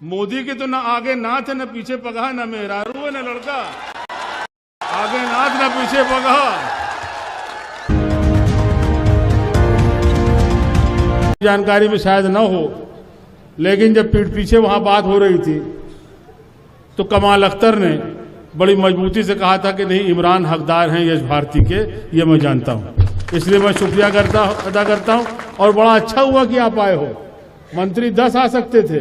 मोदी के तो ना आगे नाथ है, ना पीछे पगहा, ना मेहरारू है, ना लड़का। आगे नाथ ना पीछे पगहा। जानकारी में शायद ना हो, लेकिन जब पीठ पीछे वहां बात हो रही थी तो कमाल अख्तर ने बड़ी मजबूती से कहा था कि नहीं, इमरान हकदार हैं यश भारती के, ये मैं जानता हूं। इसलिए मैं शुक्रिया अदा करता हूं और बड़ा अच्छा हुआ कि आप आए हो। मंत्री 10 आ सकते थे,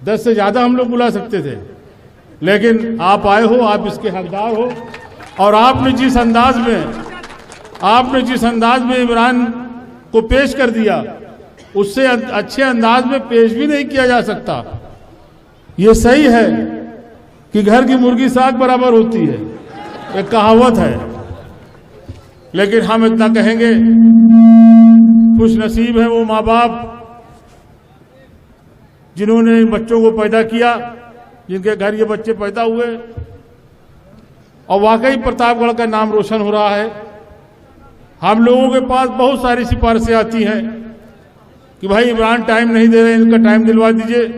10 से ज्यादा हम लोग बुला सकते थे, लेकिन आप आए हो, आप इसके हकदार हो। और आपने जिस अंदाज में इमरान को पेश कर दिया, उससे अच्छे अंदाज में पेश भी नहीं किया जा सकता। ये सही है कि घर की मुर्गी साग बराबर होती है, एक कहावत है। लेकिन हम इतना कहेंगे, खुश नसीब है वो माँ बाप जिन्होंने इन बच्चों को पैदा किया, जिनके घर ये बच्चे पैदा हुए। और वाकई प्रतापगढ़ का नाम रोशन हो रहा है। हम लोगों के पास बहुत सारी सिफारिशें आती हैं कि भाई इमरान टाइम नहीं दे रहे, इनका टाइम दिलवा दीजिए,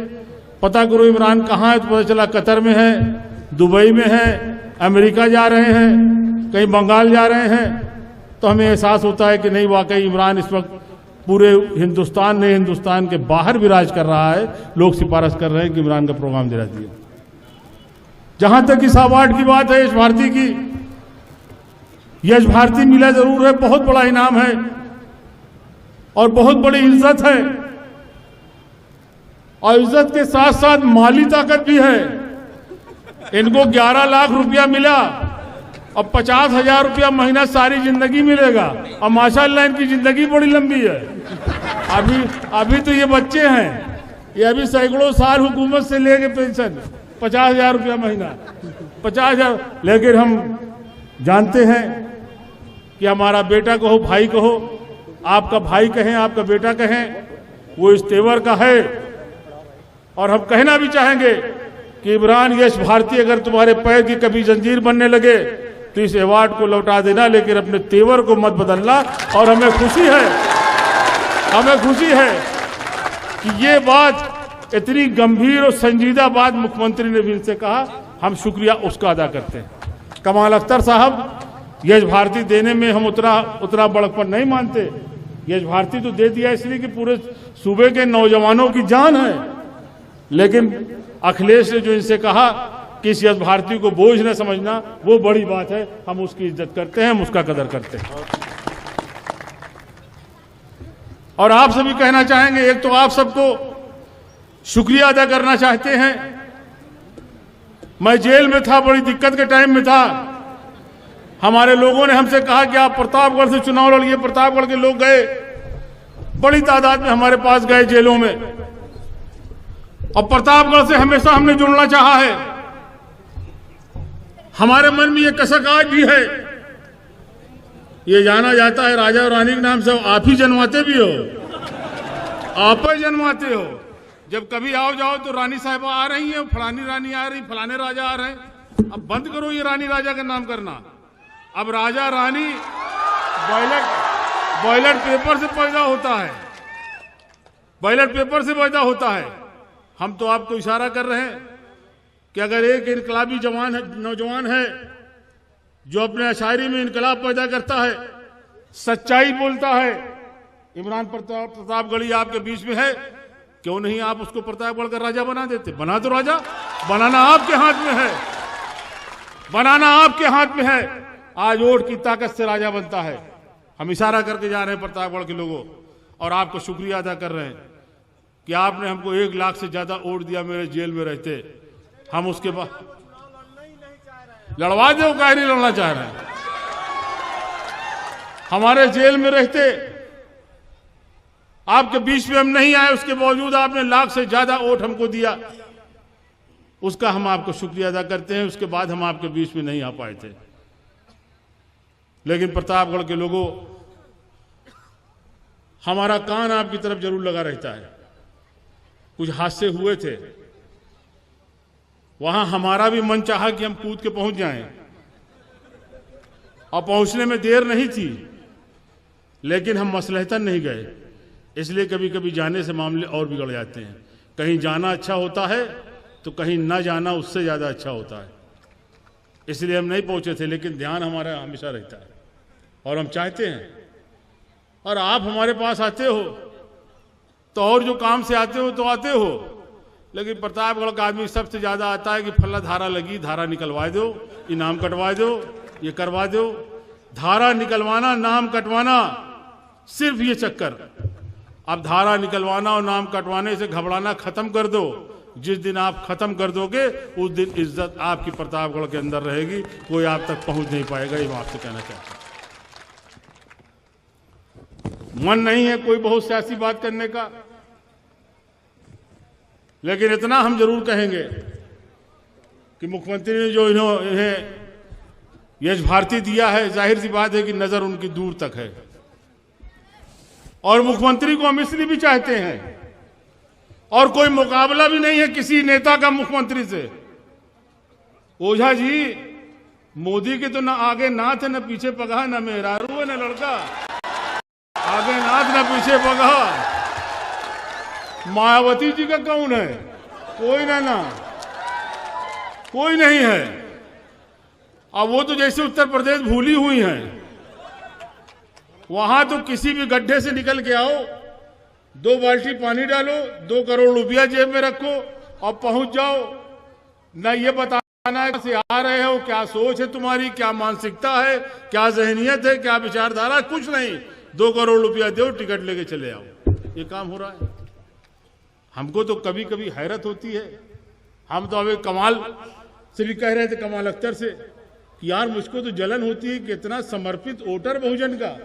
पता करो इमरान कहाँ है। तो पता चला कतर में है, दुबई में है, अमेरिका जा रहे हैं, कहीं बंगाल जा रहे हैं। तो हमें एहसास होता है कि नहीं, वाकई इमरान इस वक्त पूरे हिंदुस्तान ने हिंदुस्तान के बाहर भी राज कर रहा है। लोग सिफारिश कर रहे हैं कि इमरान का प्रोग्राम दिला दिए। जहां तक इस अवार्ड की बात है, यश भारती की, यश भारती मिला जरूर है, बहुत बड़ा इनाम है और बहुत बड़ी इज्जत है। और इज्जत के साथ साथ माली ताकत भी है। इनको 11 लाख रुपया मिला और 50,000 रुपया महीना सारी जिंदगी मिलेगा। और माशाल्लाह इनकी जिंदगी बड़ी लंबी है। अभी तो ये बच्चे हैं, ये अभी सैकड़ों साल हुकूमत से लेके पेंशन 50,000 रुपया महीना, 50,000। लेकिन हम जानते हैं कि हमारा बेटा कहो, भाई कहो, आपका भाई कहें, आपका बेटा कहें, वो इस तेवर का है। और हम कहना भी चाहेंगे कि इमरान यश भारती, अगर तुम्हारे पैर की कभी जंजीर बनने लगे तो इस अवार्ड को लौटा देना, लेकिन अपने तेवर को मत बदलना। और हमें खुशी है कि ये बात, इतनी गंभीर और संजीदा बात मुख्यमंत्री ने भी इनसे कहा, हम शुक्रिया उसका अदा करते हैं। कमाल अख्तर साहब, यश भारती देने में हम उतना बड़कपन नहीं मानते। यश भारती तो दे दिया इसलिए कि पूरे सूबे के नौजवानों की जान है। लेकिन अखिलेश ने जो इनसे कहा कि इस यश भारती को बोझ न समझना, वो बड़ी बात है। हम उसकी इज्जत करते हैं, हम उसका कदर करते हैं। और आपसे भी कहना चाहेंगे, एक तो आप सबको शुक्रिया अदा करना चाहते हैं। मैं जेल में था, बड़ी दिक्कत के टाइम में था। हमारे लोगों ने हमसे कहा कि आप प्रतापगढ़ से चुनाव लड़िए। प्रतापगढ़ के लोग गए, बड़ी तादाद में हमारे पास गए जेलों में। और प्रतापगढ़ से हमेशा हमने जुड़ना चाहा है। हमारे मन में ये कसक आज भी है। ये जाना जाता है राजा और रानी के नाम से, आप ही जन्माते भी हो, आप ही जन्माते हो। जब कभी आओ जाओ तो रानी साहिबा आ रही है, फलानी रानी आ रही, फलाने राजा आ रहे हैं। अब बंद करो ये रानी राजा का नाम करना। अब राजा रानी बैलेट पेपर से पैदा होता है, बैलेट पेपर से पैदा होता है। हम तो आपको इशारा कर रहे हैं कि अगर एक इनकलाबी नौजवान है जो अपने अशायरी में इनकलाब पैदा करता है, सच्चाई बोलता है, इमरान प्रतापगढ़ी आपके बीच में है, क्यों नहीं आप उसको प्रतापगढ़ का राजा बना देते? बना दो राजा। बनाना आपके हाथ में है, बनाना आपके हाथ में है। आज वोट की ताकत से राजा बनता है। हम इशारा करके जा रहे हैं प्रतापगढ़ के लोगों, और आपको शुक्रिया अदा कर रहे हैं कि आपने हमको 1 लाख से ज्यादा वोट दिया मेरे जेल में रहते। हम उसके बाद लड़वा दे, काहे नहीं लड़ना चाह रहे हैं। हमारे जेल में रहते, आपके बीच में हम नहीं आए, उसके बावजूद आपने 1 लाख से ज्यादा वोट हमको दिया। उसका हम आपको शुक्रिया अदा करते हैं। उसके बाद हम आपके बीच में नहीं आ पाए थे। लेकिन प्रतापगढ़ के लोगों, हमारा कान आपकी तरफ जरूर लगा रहता है। कुछ हादसे हुए थे, वहां हमारा भी मन चाहा कि हम कूद के पहुंच जाएं, और पहुंचने में देर नहीं थी, लेकिन हम मसलहतन नहीं गए। इसलिए कभी कभी जाने से मामले और बिगड़ जाते हैं। कहीं जाना अच्छा होता है तो कहीं न जाना उससे ज़्यादा अच्छा होता है। इसलिए हम नहीं पहुंचे थे, लेकिन ध्यान हमारा हमेशा रहता है और हम चाहते हैं। और आप हमारे पास आते हो तो और जो काम से आते हो तो आते हो, लेकिन प्रतापगढ़ का आदमी सबसे ज़्यादा आता है कि फला धारा लगी, धारा निकलवा दो, इनाम कटवा दो, ये करवा दो। धारा निकलवाना, नाम कटवाना, सिर्फ ये चक्कर। अब धारा निकलवाना और नाम कटवाने से घबराना खत्म कर दो। जिस दिन आप खत्म कर दोगे उस दिन इज्जत आपकी प्रतापगढ़ के अंदर रहेगी, कोई आप तक पहुंच नहीं पाएगा। ये मैं आपसे कहना चाहता हूं। मन नहीं है कोई बहुत सियासी बात करने का, लेकिन इतना हम जरूर कहेंगे कि मुख्यमंत्री ने जो इन्हें यश भारती दिया है, जाहिर सी बात है कि नजर उनकी दूर तक है। और मुख्यमंत्री को हम इसलिए भी चाहते हैं, और कोई मुकाबला भी नहीं है किसी नेता का मुख्यमंत्री से। ओझा जी, मोदी के तो ना आगे नाथ है, ना पीछे पगहा, ना मेहरारू है, ना लड़का। आगे नाथ ना पीछे पगहा। मायावती जी का कौन है? कोई ना कोई नहीं है। अब वो तो जैसे उत्तर प्रदेश भूली हुई हैं। वहां तो किसी भी गड्ढे से निकल के आओ, 2 बाल्टी पानी डालो, 2 करोड़ रुपया जेब में रखो और पहुंच जाओ। न ये बताना है से आ रहे हो, क्या सोच है तुम्हारी, क्या मानसिकता है, क्या जहनियत है, क्या विचारधारा, कुछ नहीं। 2 करोड़ रुपया दो, टिकट लेके चले आओ। ये काम हो रहा है। हमको तो कभी कभी हैरत होती है। हम तो अभी कमाल से भी कह रहे थे, कमाल अख्तर से, कि यार मुझको तो जलन होती है कि इतना समर्पित वोटर बहुजन का,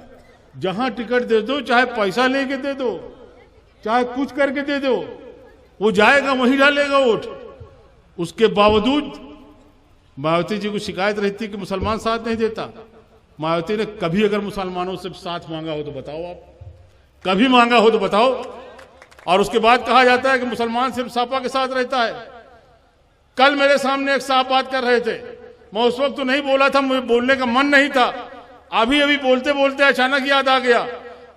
जहां टिकट दे दो, चाहे पैसा लेके दे दो, चाहे कुछ करके दे दो, वो जाएगा वहीं डालेगा वोट। उसके बावजूद मायावती जी को शिकायत रहती कि मुसलमान साथ नहीं देता। मायावती ने कभी अगर मुसलमानों से साथ मांगा हो तो बताओ, आप कभी मांगा हो तो बताओ। और उसके बाद कहा जाता है कि मुसलमान सिर्फ सपा के साथ रहता है। कल मेरे सामने एक साहब बात कर रहे थे, मैं उस वक्त तो नहीं बोला था, मुझे बोलने का मन नहीं था। अभी बोलते बोलते अचानक याद आ गया।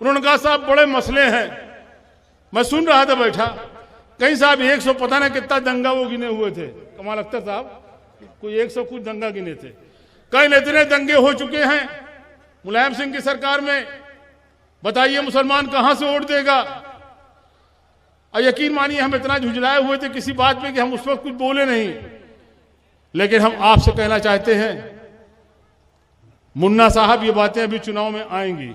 उन्होंने कहा साहब बड़े मसले हैं। मैं सुन रहा था बैठा, कहीं साहब 100 पता नहीं कितना दंगा वो गिने हुए थे, कमाल अख्तर साहब, कोई 100 कुछ दंगा गिने थे। कई इतने दंगे हो चुके हैं मुलायम सिंह की सरकार में, बताइए मुसलमान कहां से वोट देगा। और यकीन मानिए हम इतना झुंझलाए हुए थे किसी बात में कि हम उस वक्त कुछ बोले नहीं। लेकिन हम आपसे कहना चाहते हैं, मुन्ना साहब, ये बातें अभी चुनाव में आएंगी।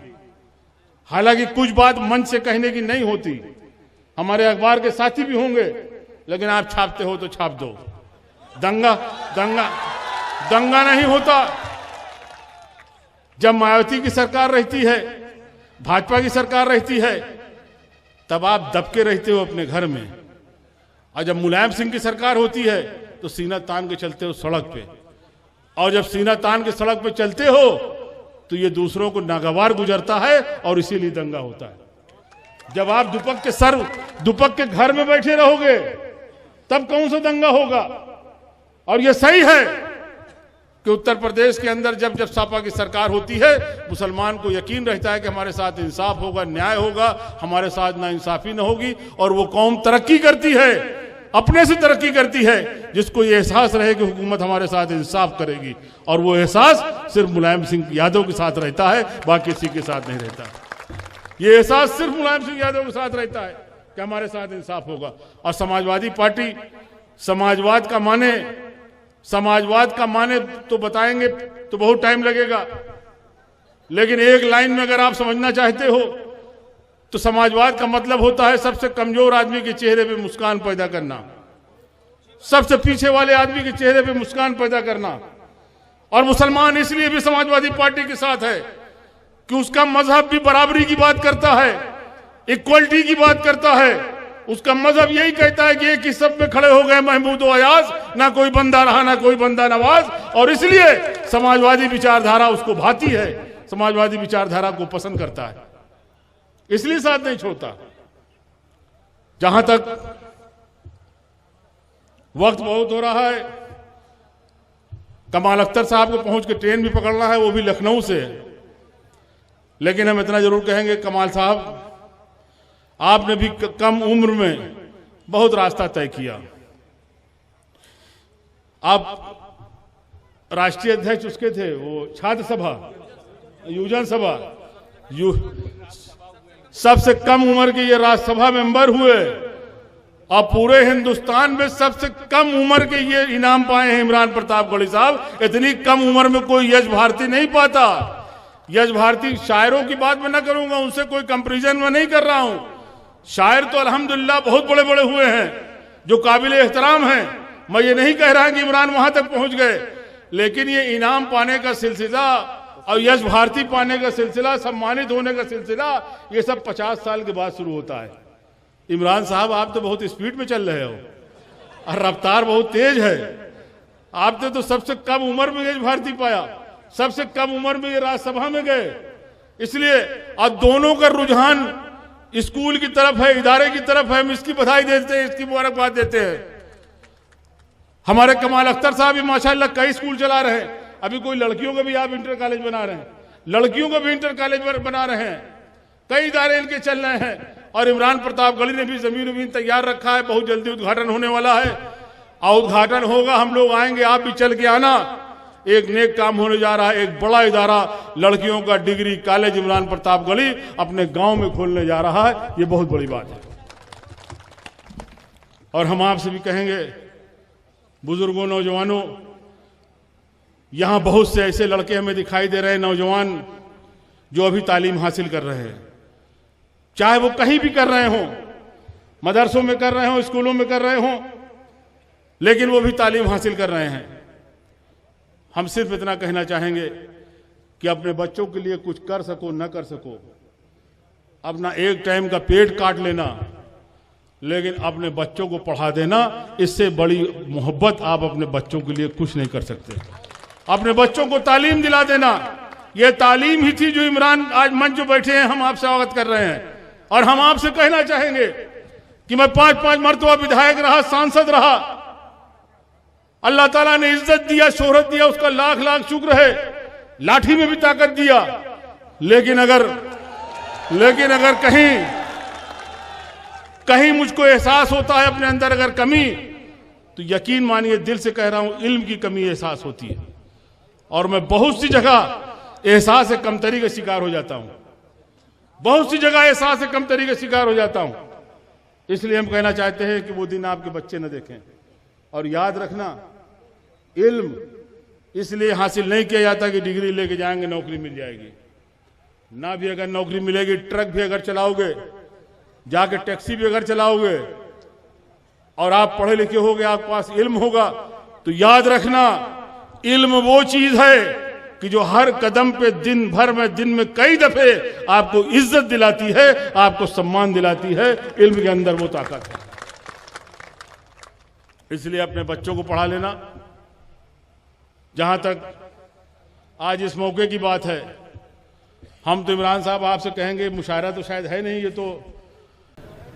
हालांकि कुछ बात मन से कहने की नहीं होती, हमारे अखबार के साथी भी होंगे, लेकिन आप छापते हो तो छाप दो। दंगा दंगा दंगा नहीं होता। जब मायावती की सरकार रहती है, भाजपा की सरकार रहती है, तब आप दबके रहते हो अपने घर में। और जब मुलायम सिंह की सरकार होती है तो सीना तान के चलते हो सड़क पे। और जब सीना तान के सड़क पे चलते हो तो ये दूसरों को नागवार गुजरता है और इसीलिए दंगा होता है। जब आप दुपक के घर में बैठे रहोगे तब कौन सा दंगा होगा। और ये सही है कि उत्तर प्रदेश के अंदर जब जब सपा की सरकार होती है, मुसलमान को यकीन रहता है कि हमारे साथ इंसाफ होगा, न्याय होगा, हमारे साथ नाइंसाफी न होगी। और वो कौम तरक्की करती है, अपने से तरक्की करती है, जिसको ये एहसास रहे कि हुकूमत हमारे साथ इंसाफ करेगी। और वो एहसास सिर्फ मुलायम सिंह यादव के साथ रहता है, बाकी किसी के साथ नहीं रहता। ये एहसास सिर्फ मुलायम सिंह यादव के साथ रहता है कि हमारे साथ इंसाफ होगा। और समाजवादी पार्टी समाजवाद का माने तो बताएंगे तो बहुत टाइम लगेगा, लेकिन एक लाइन में अगर आप समझना चाहते हो तो समाजवाद का मतलब होता है सबसे कमजोर आदमी के चेहरे पे मुस्कान पैदा करना, सबसे पीछे वाले आदमी के चेहरे पे मुस्कान पैदा करना। और मुसलमान इसलिए भी समाजवादी पार्टी के साथ है कि उसका मजहब भी बराबरी की बात करता है, इक्वलिटी की बात करता है। उसका मजहब यही कहता है कि एक ही सब में खड़े हो गए महमूद और अयाज, ना कोई बंदा रहा ना कोई बंदा नवाज। और इसलिए समाजवादी विचारधारा उसको भाती है, समाजवादी विचारधारा को पसंद करता है, इसलिए साथ नहीं छोड़ता। जहां तक वक्त बहुत हो रहा है, कमाल अख्तर साहब को पहुंच के ट्रेन भी पकड़ना है, वो भी लखनऊ से। लेकिन हम इतना जरूर कहेंगे, कमाल साहब आपने भी कम उम्र में बहुत रास्ता तय किया। आप राष्ट्रीय अध्यक्ष उसके थे, वो छात्र सभा, युवजन सभा, सबसे कम उम्र के ये राज्यसभा मेंबर हुए और पूरे हिंदुस्तान में सबसे कम उम्र के ये इनाम पाए हैं इमरान प्रताप गढ़ी साहब। इतनी कम उम्र में कोई यश भारती नहीं पाता। यश भारती शायरों की बात मैं ना करूंगा, उनसे कोई कंपैरिजन में नहीं कर रहा हूं। शायर तो अल्हम्दुलिल्लाह बहुत बड़े बड़े हुए हैं जो काबिल एहतराम हैं। मैं ये नहीं कह रहा कि इमरान वहां तक पहुंच गए, लेकिन ये इनाम पाने का सिलसिला और यश भारती पाने का सिलसिला, सम्मानित होने का सिलसिला, ये सब 50 साल के बाद शुरू होता है। इमरान साहब आप तो बहुत स्पीड में चल रहे हो और रफ्तार बहुत तेज है। आपने तो सबसे कम उम्र में यश भारती पाया, सबसे कम उम्र में ये राज्यसभा में गए। इसलिए अब दोनों का रुझान स्कूल की तरफ है, इदारे की तरफ है। हम इसकी बधाई देते हैं, इसकी मुबारकबाद देते हैं। हमारे कमाल अख्तर साहब भी माशाल्लाह कई स्कूल चला रहे हैं। अभी कोई लड़कियों का भी आप इंटर कॉलेज बना रहे हैं, लड़कियों का भी इंटर कॉलेज बना रहे हैं, कई इदारे इनके चल रहे हैं। और इमरान प्रताप गढ़ी ने भी जमीन तैयार रखा है, बहुत जल्दी उद्घाटन होने वाला है और उद्घाटन होगा, हम लोग आएंगे, आप भी चल के आना। एक नेक काम होने जा रहा है, एक बड़ा इदारा लड़कियों का डिग्री कॉलेज इमरान प्रताप गढ़ी अपने गांव में खोलने जा रहा है। ये बहुत बड़ी बात है। और हम आपसे भी कहेंगे, बुजुर्गों, नौजवानों, यहां बहुत से ऐसे लड़के हमें दिखाई दे रहे हैं, नौजवान जो अभी तालीम हासिल कर रहे हैं, चाहे वो कहीं भी कर रहे हों, मदरसों में कर रहे हों, स्कूलों में कर रहे हों, लेकिन वो भी तालीम हासिल कर रहे हैं। हम सिर्फ इतना कहना चाहेंगे कि अपने बच्चों के लिए कुछ कर सको न कर सको, अपना एक टाइम का पेट काट लेना, लेकिन अपने बच्चों को पढ़ा देना, इससे बड़ी मोहब्बत आप अपने बच्चों के लिए कुछ नहीं कर सकते। अपने बच्चों को तालीम दिला देना, यह तालीम ही थी जो इमरान आज मंच जो बैठे हैं हम आपसे अवगत कर रहे हैं। और हम आपसे कहना चाहेंगे कि मैं 5-5 मरतबा विधायक रहा, सांसद रहा, अल्लाह ताला ने इज्जत दिया, शोहरत दिया, उसका लाख लाख शुक्र है। लाठी में भी ताकत दिया, लेकिन अगर कहीं मुझको एहसास होता है अपने अंदर अगर कमी, तो यकीन मानिए, दिल से कह रहा हूं, इल्म की कमी एहसास होती है। और मैं बहुत सी जगह एहसास कमतरी का शिकार हो जाता हूं, बहुत सी जगह एहसास कमतरी का शिकार हो जाता हूं। इसलिए हम कहना चाहते हैं कि वो दिन आपके बच्चे न देखें। और याद रखना, इल्म इसलिए हासिल नहीं किया जाता कि डिग्री लेके जाएंगे नौकरी मिल जाएगी। ना भी अगर नौकरी मिलेगी, ट्रक भी अगर चलाओगे, जाके टैक्सी भी अगर चलाओगे और आप पढ़े लिखे होगे, आपके पास इल्म होगा, तो याद रखना, इल्म वो चीज है कि जो हर कदम पे दिन में कई दफे आपको इज्जत दिलाती है, आपको सम्मान दिलाती है। इल्म के अंदर वो ताकत है। इसलिए अपने बच्चों को पढ़ा लेना। जहां तक आज इस मौके की बात है, हम तो इमरान साहब आपसे कहेंगे, मुशायरा तो शायद है नहीं, ये तो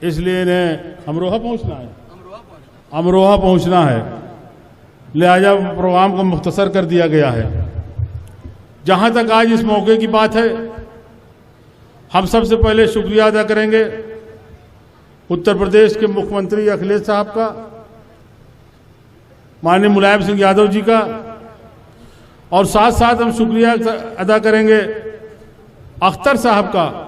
इसलिए इन्हें अमरोहा पहुंचना है, लिहाजा प्रोग्राम को मुख्तसर कर दिया गया है। जहां तक आज इस मौके की बात है, हम सबसे पहले शुक्रिया अदा करेंगे उत्तर प्रदेश के मुख्यमंत्री अखिलेश साहब का, माननीय मुलायम सिंह यादव जी का, और साथ साथ हम शुक्रिया अदा करेंगे अख्तर साहब का,